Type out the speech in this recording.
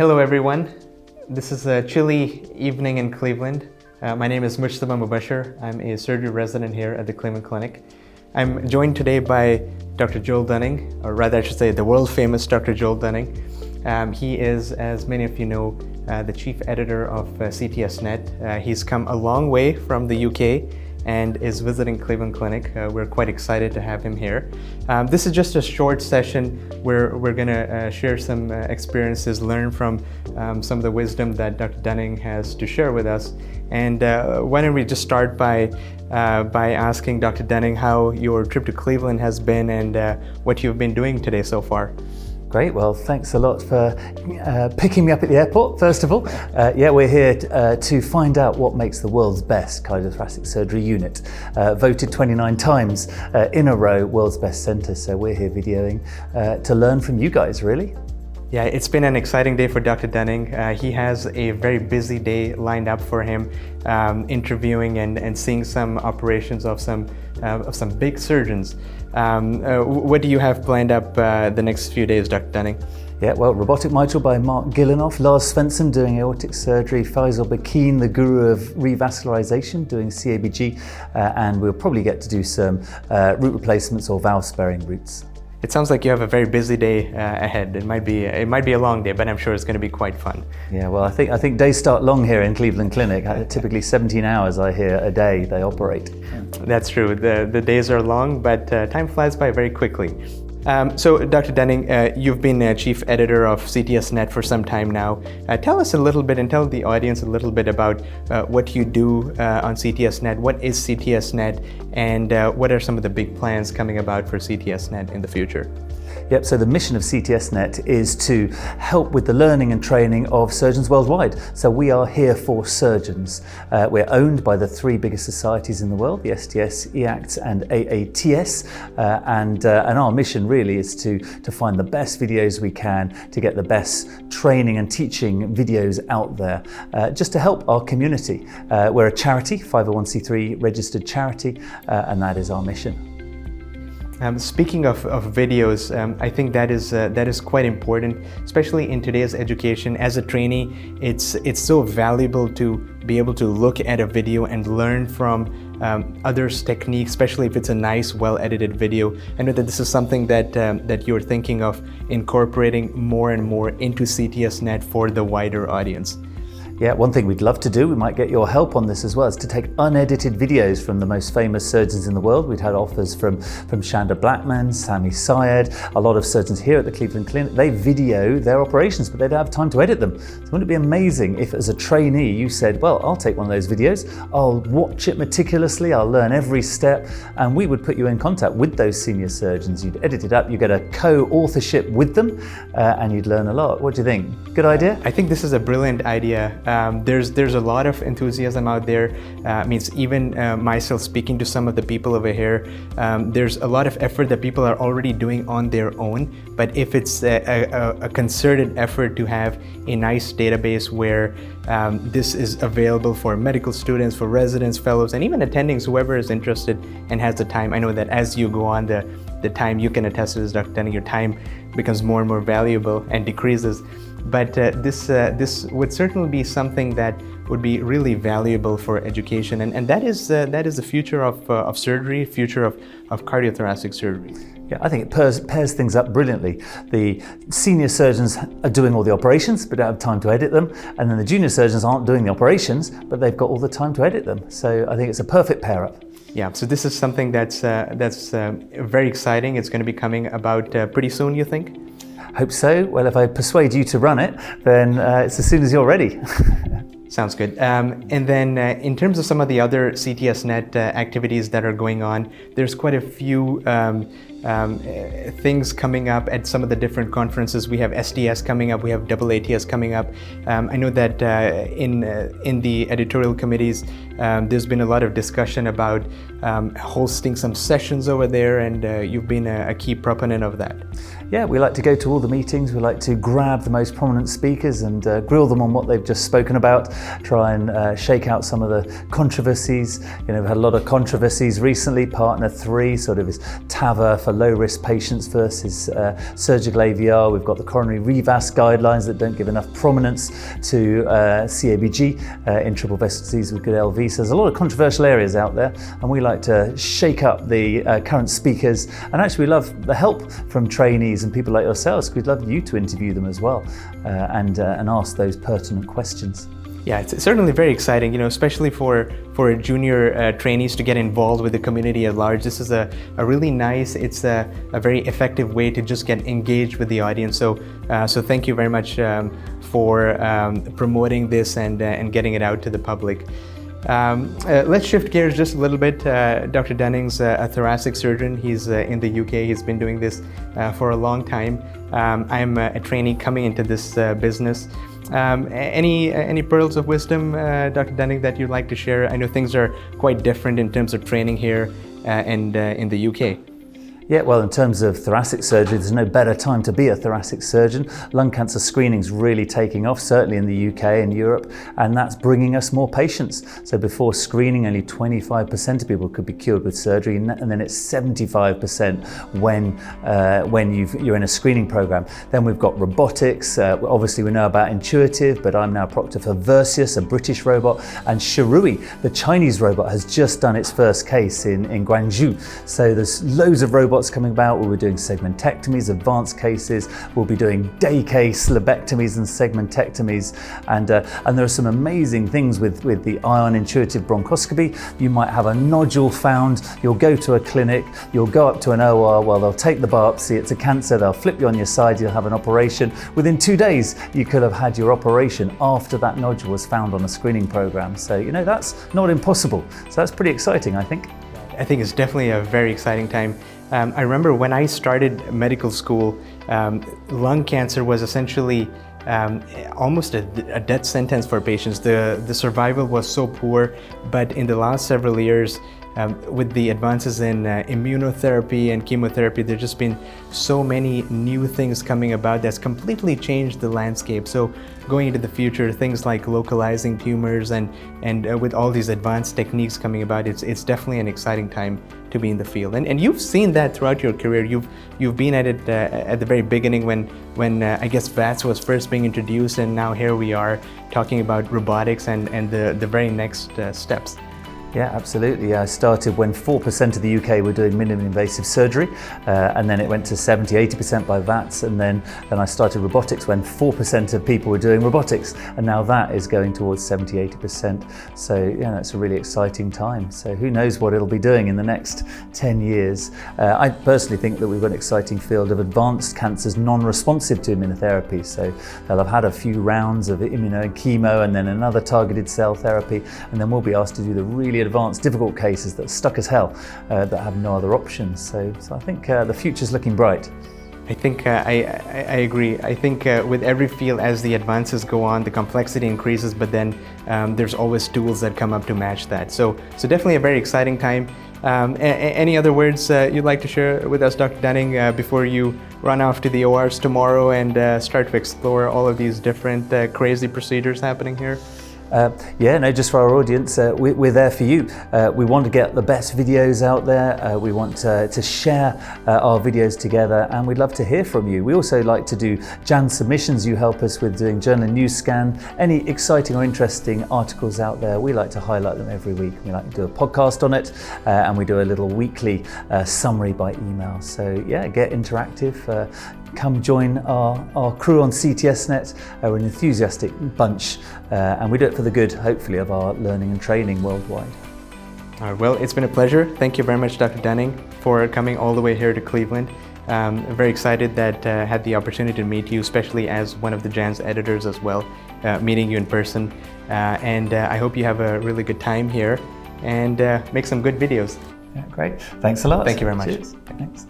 Hello everyone. This is a chilly evening in Cleveland. My name is Mujtaba Mubashir. I'm a surgery resident here at the Cleveland Clinic. I'm joined today by Dr. Joel Dunning, or rather I should say the world famous Dr. Joel Dunning. He is, as many of you know, the chief editor of CTSNet. He's come a long way from the UK and is visiting Cleveland Clinic. We're quite excited to have him here. This is just a short session where we're going to share some experiences, learn from some of the wisdom that Dr. Dunning has to share with us. And why don't we just start by asking Dr. Dunning how your trip to Cleveland has been and what you've been doing today so far. Great, well, thanks a lot for picking me up at the airport, first of all. We're here to find out what makes the world's best cardiothoracic surgery unit. Voted 29 times in a row, world's best centre, so we're here videoing to learn from you guys, really. Yeah, it's been an exciting day for Dr. Dunning. He has a very busy day lined up for him, interviewing and seeing some operations of some big surgeons. What do you have planned up the next few days, Dr. Dunning? Yeah, well, robotic mitral by Mark Gillenoff, Lars Svensson doing aortic surgery, Faisal Bakeen, the guru of revascularization, doing CABG, and we'll probably get to do some root replacements or valve sparing routes. It sounds like you have a very busy day ahead. It might be a long day, but I'm sure it's going to be quite fun. Yeah, well, I think days start long here in Cleveland Clinic. Typically 17 hours, I hear, a day they operate. That's true. The days are long, but time flies by very quickly. So, Dr. Dunning, you've been chief editor of CTSNet for some time now. Tell us a little bit and tell the audience a little bit about what you do on CTSNet. What is CTSNet, and what are some of the big plans coming about for CTSNet in the future? Yep, so the mission of CTSNet is to help with the learning and training of surgeons worldwide. So we are here for surgeons. We're owned by the three biggest societies in the world, the STS, EACTS and AATS. And our mission really is to find the best videos we can, to get the best training and teaching videos out there, just to help our community. We're a charity, 501c3 registered charity, and that is our mission. Speaking of videos, I think that is quite important, especially in today's education. As a trainee, it's so valuable to be able to look at a video and learn from others' techniques, especially if it's a nice, well-edited video. I know that this is something that you're thinking of incorporating more and more into CTSNet for the wider audience. Yeah, one thing we'd love to do, we might get your help on this as well, is to take unedited videos from the most famous surgeons in the world. We've had offers from Shanda Blackman, Sami Syed, a lot of surgeons here at the Cleveland Clinic. They video their operations, but they don't have time to edit them. So wouldn't it be amazing if as a trainee you said, well, I'll take one of those videos, I'll watch it meticulously, I'll learn every step, and we would put you in contact with those senior surgeons. You'd edit it up, you get a co-authorship with them, and you'd learn a lot. What do you think? Good idea? I think this is a brilliant idea. There's a lot of enthusiasm out there. Means even myself speaking to some of the people over here, there's a lot of effort that people are already doing on their own. But if it's a concerted effort to have a nice database where this is available for medical students, for residents, fellows, and even attendings, whoever is interested and has the time. I know that as you go on, the time, you can attest to this, Dr. Dunning, your time becomes more and more valuable and decreases. But this would certainly be something that would be really valuable for education, and that is the future of surgery, future of cardiothoracic surgery. Yeah, I think it pairs things up brilliantly. The senior surgeons are doing all the operations but don't have time to edit them, and then the junior surgeons aren't doing the operations but they've got all the time to edit them. So I think it's a perfect pair up. Yeah, so this is something that's very exciting. It's going to be coming about pretty soon, you think? Hope so. Well, if I persuade you to run it, then it's as soon as you're ready. Sounds good. And then in terms of some of the other CTSNet activities that are going on, there's quite a few things coming up at some of the different conferences. We have STS coming up, we have AATS coming up. I know that in the editorial committees, there's been a lot of discussion about hosting some sessions over there, and you've been a key proponent of that. Yeah, we like to go to all the meetings. We like to grab the most prominent speakers and grill them on what they've just spoken about, try and shake out some of the controversies. You know, we've had a lot of controversies recently. Partner 3 sort of is TAVR for low-risk patients versus surgical AVR. We've got the coronary revasc guidelines that don't give enough prominence to CABG in triple vessel disease with good LV. So there's a lot of controversial areas out there, and we like to shake up the current speakers. And actually, we love the help from trainees and people like yourselves. We'd love you to interview them as well and ask those pertinent questions. Yeah, it's certainly very exciting, you know, especially for junior trainees to get involved with the community at large. This is a really nice, it's a very effective way to just get engaged with the audience. So thank you very much for promoting this and getting it out to the public. Let's shift gears just a little bit. Dr. Dunning's a thoracic surgeon. He's in the UK. He's been doing this for a long time. I'm a trainee coming into this business. Any pearls of wisdom, Dr. Dunning, that you'd like to share? I know things are quite different in terms of training here and in the UK. Yeah, well, in terms of thoracic surgery, there's no better time to be a thoracic surgeon. Lung cancer screening's really taking off, certainly in the UK and Europe, and that's bringing us more patients. So before screening, only 25% of people could be cured with surgery, and then it's 75% when you're in a screening program. Then we've got robotics. Obviously, we know about Intuitive, but I'm now proctor for Versius, a British robot, and Shirui, the Chinese robot, has just done its first case in Guangzhou. So there's loads of robots coming about. We'll be doing segmentectomies, advanced cases. We'll be doing day case lobectomies and segmentectomies, and there are some amazing things with the Ion Intuitive bronchoscopy. You might have a nodule found. You'll go to a clinic. You'll go up to an OR. Well, they'll take the biopsy. It's a cancer. They'll flip you on your side. You'll have an operation. Within 2 days, you could have had your operation after that nodule was found on a screening program. So you know that's not impossible. So that's pretty exciting, I think. I think it's definitely a very exciting time. I remember when I started medical school, lung cancer was essentially almost a death sentence for patients. The survival was so poor, but in the last several years, with the advances in immunotherapy and chemotherapy, there's just been so many new things coming about that's completely changed the landscape. So going into the future, things like localizing tumors and with all these advanced techniques coming about, it's definitely an exciting time to be in the field. And you've seen that throughout your career. You've been at it at the very beginning when I guess VATS was first being introduced, and now here we are talking about robotics and the very next steps. Yeah, absolutely. I started when 4% of the UK were doing minimally invasive surgery, and then it went to 70-80% by VATS, and then I started robotics when 4% of people were doing robotics, and now that is going towards 70-80%. So yeah, that's a really exciting time. So who knows what it'll be doing in the next 10 years. I personally think that we've got an exciting field of advanced cancers non-responsive to immunotherapy. So they'll have had a few rounds of immuno and chemo, and then another targeted cell therapy, and then we'll be asked to do the really advanced, difficult cases that are stuck as hell, that have no other options. So I think the future's looking bright. I think I agree. I think with every field, as the advances go on, the complexity increases, but then there's always tools that come up to match that. So definitely a very exciting time. Any other words you'd like to share with us, Dr. Dunning, before you run off to the ORs tomorrow and start to explore all of these different crazy procedures happening here? Just for our audience, we're there for you. We want to get the best videos out there. We want to share our videos together, and we'd love to hear from you. We also like to do JAN submissions. You help us with doing Journal and News Scan. Any exciting or interesting articles out there, we like to highlight them every week. We like to do a podcast on it, and we do a little weekly summary by email. So yeah, get interactive. Come join our crew on CTSNet. We're an enthusiastic bunch, and we do it for the good, hopefully, of our learning and training worldwide. All right, well, it's been a pleasure. Thank you very much, Dr. Dunning, for coming all the way here to Cleveland. I'm very excited that I had the opportunity to meet you, especially as one of the JAN's editors as well, meeting you in person. And I hope you have a really good time here and make some good videos. Yeah, great. Thanks a lot. Thank you very much. Cheers. Thanks.